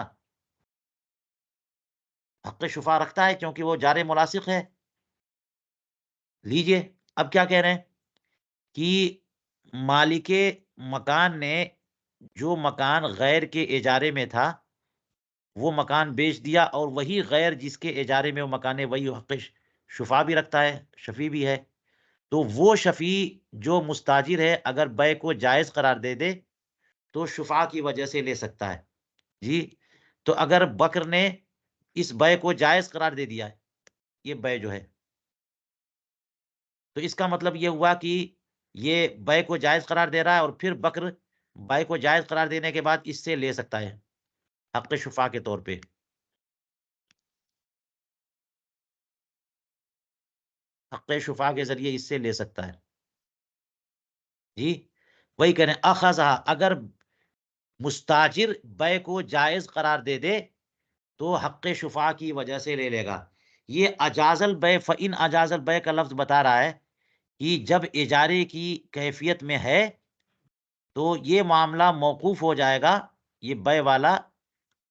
S1: حق شفا رکھتا ہے کیونکہ وہ جار ملاصق ہے. لیجئے اب کیا کہہ رہے ہیں کہ مالک مکان نے جو مکان غیر کے اجارے میں تھا وہ مکان بیچ دیا، اور وہی غیر جس کے اجارے میں وہ مکان ہے وہی حق شفا بھی رکھتا ہے، شفیع بھی ہے. تو وہ شفیع جو مستاجر ہے اگر بے کو جائز قرار دے دے تو شفا کی وجہ سے لے سکتا ہے. جی، تو اگر بکر نے اس بے کو جائز قرار دے دیا ہے، یہ بے جو ہے، تو اس کا مطلب یہ ہوا کہ یہ بے کو جائز قرار دے رہا ہے، اور پھر بکر بے کو جائز قرار دینے کے بعد اس سے لے سکتا ہے حق شفا کے طور پہ. حق شفا کے ذریعے اس سے لے سکتا ہے. جی، وہی کہہ رہے ہیں اخذہ، اگر مستاجر بے کو جائز قرار دے دے تو حق شفا کی وجہ سے لے لے گا. یہ اجاز البیع، فإن اجاز البیع کا لفظ بتا رہا ہے کہ جب اجارے کی کیفیت میں ہے تو یہ معاملہ موقوف ہو جائے گا، یہ بے والا،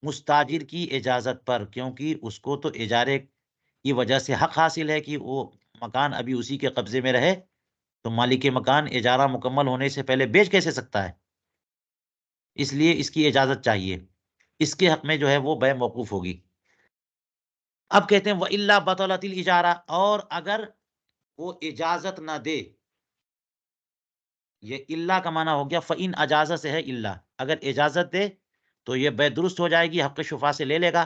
S1: مستاجر کی اجازت پر، کیونکہ اس کو تو اجارے کی وجہ سے حق حاصل ہے کہ وہ مکان ابھی اسی کے قبضے میں رہے. تو مالک مکان اجارہ مکمل ہونے سے پہلے بیچ کیسے سکتا ہے؟ اس لیے اس کی اجازت چاہیے، اس کے حق میں جو ہے وہ بے موقوف ہوگی. اب کہتے ہیں وَإِلَّا بَطَلَتِ الْإِجَارَةُ، اور اگر وہ اجازت نہ دے، یہ اللہ کا معنی ہو گیا، فَإِنْ اجازت سے ہے اللہ، اگر اجازت دے تو یہ بے درست ہو جائے گی، حق شفا سے لے لے گا.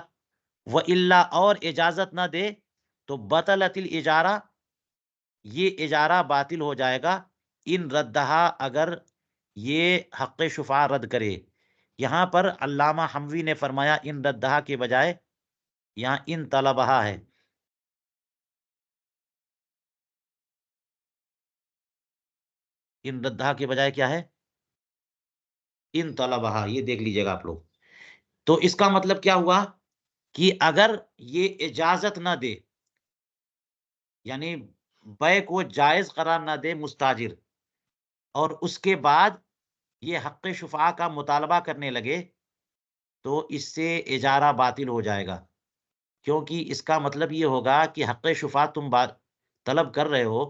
S1: وَإِلَّا، اور اجازت نہ دے تو بطلت الإجارہ، یہ اجارہ باطل ہو جائے گا. ان ردہا، اگر یہ حق شفا رد کرے. یہاں پر علامہ حموی نے فرمایا ان ردہا کے بجائے یہاں ان طلبہا ہے. ان ردہا کے بجائے کیا ہے؟ ان طلبہا، یہ دیکھ لیجئے گا آپ لوگ. تو اس کا مطلب کیا ہوا کہ اگر یہ اجازت نہ دے، یعنی بے کو جائز قرار نہ دے مستاجر، اور اس کے بعد یہ حق شفا کا مطالبہ کرنے لگے، تو اس سے اجارہ باطل ہو جائے گا. کیونکہ اس کا مطلب یہ ہوگا کہ حق شفا تم طلب کر رہے ہو،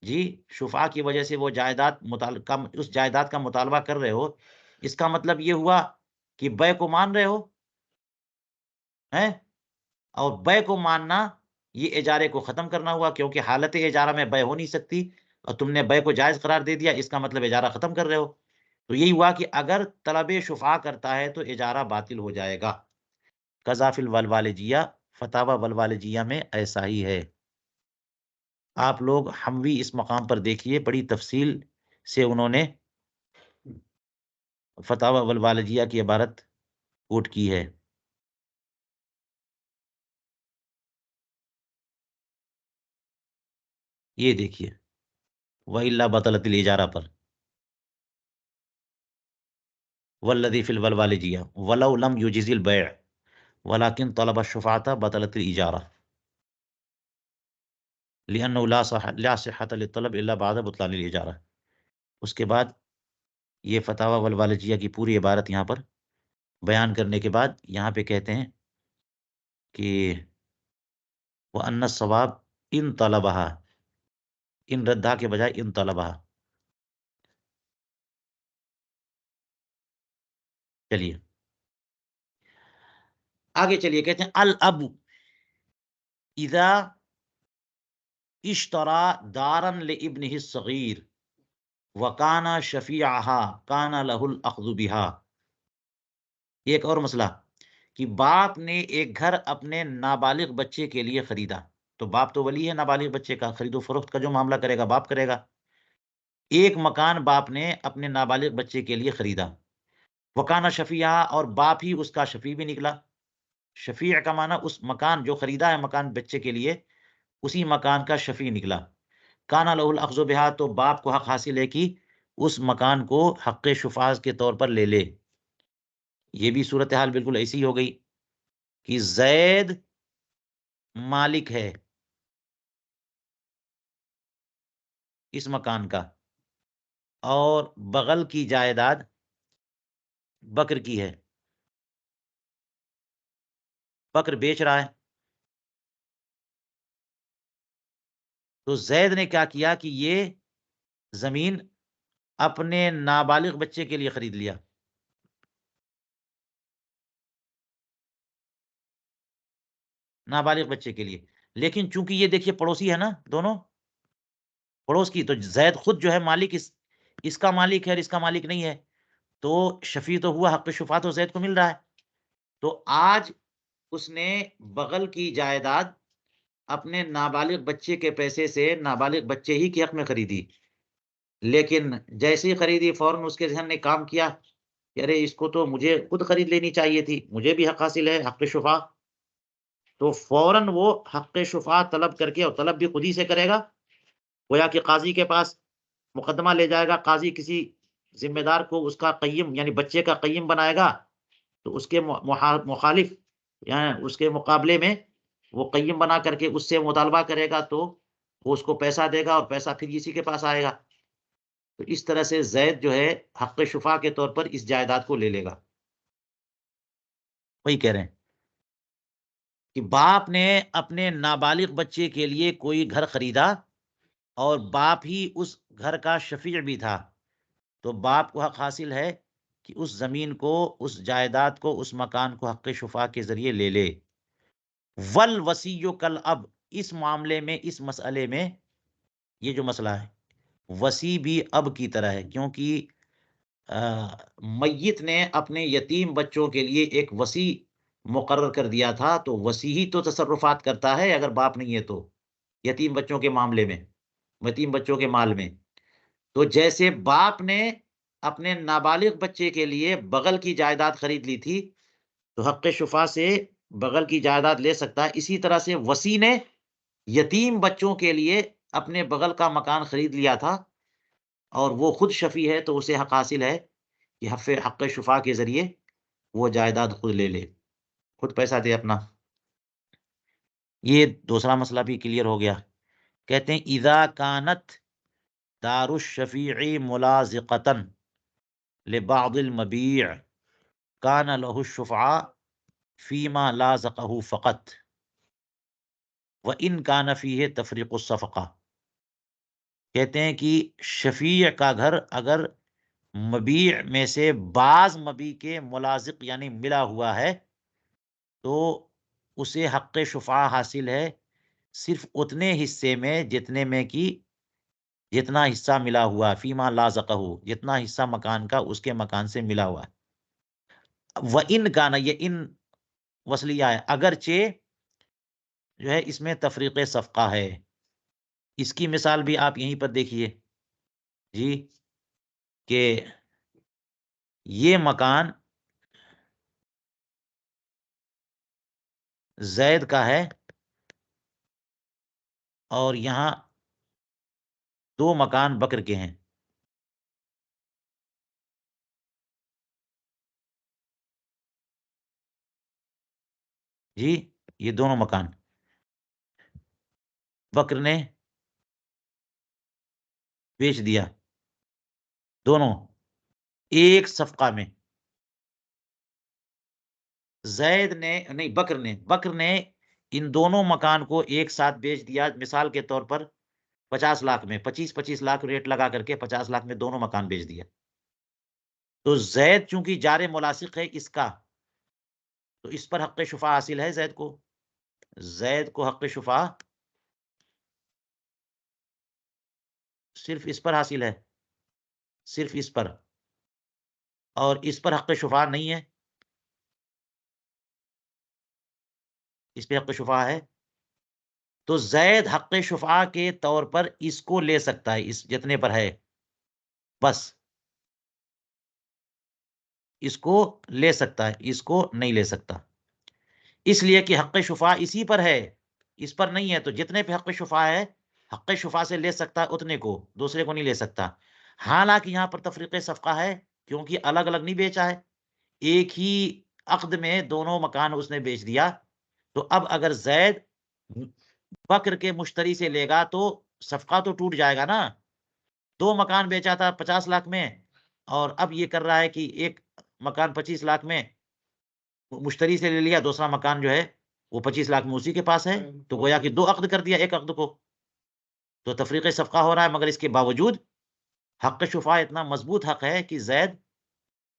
S1: جی، شفا کی وجہ سے وہ جائیداد اس جائیداد کا مطالبہ کر رہے ہو. اس کا مطلب یہ ہوا کہ بے کو مان رہے ہو ہیں، اور بے کو ماننا یہ اجارے کو ختم کرنا ہوا، کیونکہ حالت اجارہ میں بے ہو نہیں سکتی، اور تم نے بے کو جائز قرار دے دیا، اس کا مطلب اجارہ ختم کر رہے ہو. تو یہی ہوا کہ اگر طلب شفا کرتا ہے تو اجارہ باطل ہو جائے گا. قذافی الولوالجیہ، فتاوی ولوالجیہ میں ایسا ہی ہے. آپ لوگ حموی اس مقام پر دیکھیے، بڑی تفصیل سے انہوں نے فتاوی ولوالجیہ کی عبارت کوٹ کی ہے. یہ دیکھیے وَإِلَّا بَطَلَتِ الْإِجَارَہ پر والذی فی الولوالجیہ وَلَوْ لَمْ يُجِزِ الْبَيْعَ وَلَكِنْ طَلَبَ الشُّفْعَةَ بَطَلَتِ الْإِجَارَةُ لِأَنَّهُ لا صحة للطلب إلا بعد بطلان الإجارة. اس کے بعد یہ فتاوی والوالجیہ کی پوری عبارت یہاں پر بیان کرنے کے بعد یہاں پہ کہتے ہیں کہ وَأَنَّ الصَّوَابَ ان طلبها، ان ردہ کے بجائے ان طلبها. چلیے آگے چلیے، کہتے ہیں الاب اذا اشترى دارا لابنه الصغير وكان شفيعها كان له الاخذ بها۔ ایک اور مسئلہ کہ باپ نے ایک گھر اپنے نابالغ بچے کے لیے خریدا، تو باپ تو ولی ہے نابالغ بچے کا، خرید و فروخت کا جو معاملہ کرے گا باپ کرے گا۔ ایک مکان باپ نے اپنے نابالغ بچے کے لیے خریدا، وکانا شفیع، اور باپ ہی اس کا شفیع بھی نکلا۔ شفیع کا معنی اس مکان جو خریدا ہے مکان بچے کے لیے، اسی مکان کا شفیع نکلا۔ کانا لہ الاخذ بہا، تو باپ کو حق حاصل ہے کہ اس مکان کو حق شفاعت کے طور پر لے لے۔ یہ بھی صورتحال بالکل ایسی ہو گئی کہ زید مالک ہے اس مکان کا، اور بغل کی جائیداد بکر کی ہے، بکر بیچ رہا ہے۔ تو زید نے کیا کیا کہ یہ زمین اپنے نابالغ بچے کے لیے خرید لیا، نابالغ بچے کے لیے۔ لیکن چونکہ یہ دیکھیے پڑوسی ہے نا، دونوں پڑوس کی، تو زید خود جو ہے مالک اس کا مالک ہے اور اس کا مالک نہیں ہے، تو شفیع تو ہوا، حق شفاعت تو زید کو مل رہا ہے۔ تو آج اس نے بغل کی جائیداد اپنے نابالغ بچے کے پیسے سے نابالغ بچے ہی کے حق میں خریدی، لیکن جیسے ہی خریدی فوراً اس کے ذہن نے کام کیا کہ ارے اس کو تو مجھے خود خرید لینی چاہیے تھی، مجھے بھی حق حاصل ہے حق شفاعت۔ تو فوراً وہ حق شفاعت طلب کر کے، اور طلب بھی خود ہی سے کرے گا، گویا کہ قاضی کے پاس مقدمہ لے جائے گا، قاضی کسی ذمہ دار کو اس کا قیم یعنی بچے کا قیم بنائے گا، تو اس کے مخالف یعنی اس کے مقابلے میں وہ قیم بنا کر کے اس سے مطالبہ کرے گا، تو وہ اس کو پیسہ دے گا اور پیسہ پھر اسی کے پاس آئے گا۔ تو اس طرح سے زید جو ہے حق شفاع کے طور پر اس جائیداد کو لے لے گا۔ وہی کہہ رہے ہیں کہ باپ نے اپنے نابالغ بچے کے لیے کوئی گھر خریدا اور باپ ہی اس گھر کا شفیع بھی تھا، تو باپ کو حق حاصل ہے کہ اس زمین کو، اس جائیداد کو، اس مکان کو حق شفاع کے ذریعے لے لے۔ والوصی کل اب، اس معاملے میں، اس مسئلے میں، یہ جو مسئلہ ہے وصی بھی اب کی طرح ہے، کیونکہ میت نے اپنے یتیم بچوں کے لیے ایک وصی مقرر کر دیا تھا، تو وصی ہی تو تصرفات کرتا ہے اگر باپ نہیں ہے تو، یتیم بچوں کے معاملے میں، یتیم بچوں کے مال میں۔ تو جیسے باپ نے اپنے نابالغ بچے کے لیے بغل کی جائیداد خرید لی تھی، تو حق شفاعت سے بغل کی جائیداد لے سکتا ہے، اسی طرح سے وصی نے یتیم بچوں کے لیے اپنے بغل کا مکان خرید لیا تھا، اور وہ خود شفیع ہے، تو اسے حق حاصل ہے کہ حق شفاع کے ذریعے وہ جائیداد خود لے لے، خود پیسہ دے اپنا۔ یہ دوسرا مسئلہ بھی کلیئر ہو گیا۔ کہتے ہیں اذا کانت دار الشفیع ملازقتا لبعض المبیع کان له الشفعاء فیما لازقہ فقط وان کان فیہ تفریق الصفقہ۔ کہتے ہیں کہ شفیع کا گھر اگر مبیع میں سے بعض مبیع کے ملازق یعنی ملا ہوا ہے، تو اسے حق شفاع حاصل ہے صرف اتنے حصے میں جتنے میں کہ جتنا حصہ ملا ہوا، فیما لازقہ، جتنا حصہ مکان کا اس کے مکان سے ملا ہوا ہے۔ وَإِن كَانَ، یہ ان وصلیہ ہے، اگرچہ جو ہے اس میں تفریق صفقہ ہے۔ اس کی مثال بھی آپ یہیں پر دیکھیے جی، کہ یہ مکان زید کا ہے اور یہاں دو مکان بکر کے ہیں۔ جی، یہ دونوں مکان بکر نے بیچ دیا، دونوں ایک صفقہ میں۔ زید نے نہیں، بکر نے ان دونوں مکان کو ایک ساتھ بیچ دیا، مثال کے طور پر 50 لاکھ میں، 25 لاکھ ریٹ لگا کر کے 50 لاکھ میں دونوں مکان بیچ دیا۔ تو زید چونکہ جار ملاصق ہے اس کا، تو اس پر حق شفاء حاصل ہے زید کو، زید کو حق شفاء صرف اس پر حاصل ہے، صرف اس پر، اور اس پر حق شفاء نہیں ہے، اس پہ حق شفاء ہے، تو زید حق شفاء کے طور پر اس کو لے سکتا ہے، اس جتنے پر ہے بس، اس کو لے سکتا ہے، اس کو نہیں لے سکتا، اس لیے کہ حق شفاء اسی پر ہے، اس پر نہیں ہے، تو جتنے پہ حق شفاء ہے حق شفاء سے لے سکتا ہے اتنے کو، دوسرے کو نہیں لے سکتا۔ حالانکہ یہاں پر تفریق صفقہ ہے، کیونکہ الگ الگ نہیں بیچا ہے، ایک ہی عقد میں دونوں مکان اس نے بیچ دیا، تو اب اگر زید بکر کے مشتری سے لے گا تو صفقہ تو ٹوٹ جائے گا نا، دو مکان بیچا تھا 50 لاکھ میں، اور اب یہ کر رہا ہے کہ ایک مکان 25 لاکھ میں مشتری سے لے لیا، دوسرا مکان جو ہے وہ 25 لاکھ میں اسی کے پاس ہے، تو گویا کہ دو عقد کر دیا ایک عقد کو، تو تفریق صفقہ ہو رہا ہے، مگر اس کے باوجود حق شفاء اتنا مضبوط حق ہے کہ زید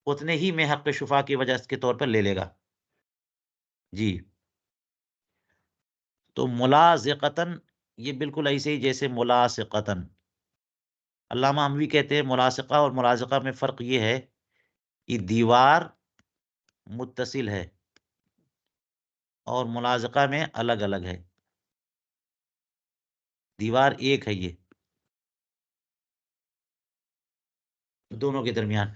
S1: اتنے ہی میں حق شفاء کی وجہ کے طور پر لے لے گا۔ جی، تو ملاصقتاً یہ بالکل ایسے ہی جیسے ملاصقتاً، علامہ حموی کہتے ہیں ملاصقہ اور ملاصقہ میں فرق یہ ہے کہ دیوار متصل ہے اور ملاصقہ میں الگ الگ ہے، دیوار ایک ہے، یہ دونوں کے درمیان۔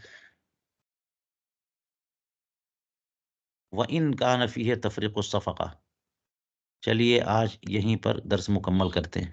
S1: وَإِنْ كَانَ فِيهِ تَفْرِيقُ الصَّفَقَةِ، چلیے آج یہیں پر درس مکمل کرتے ہیں۔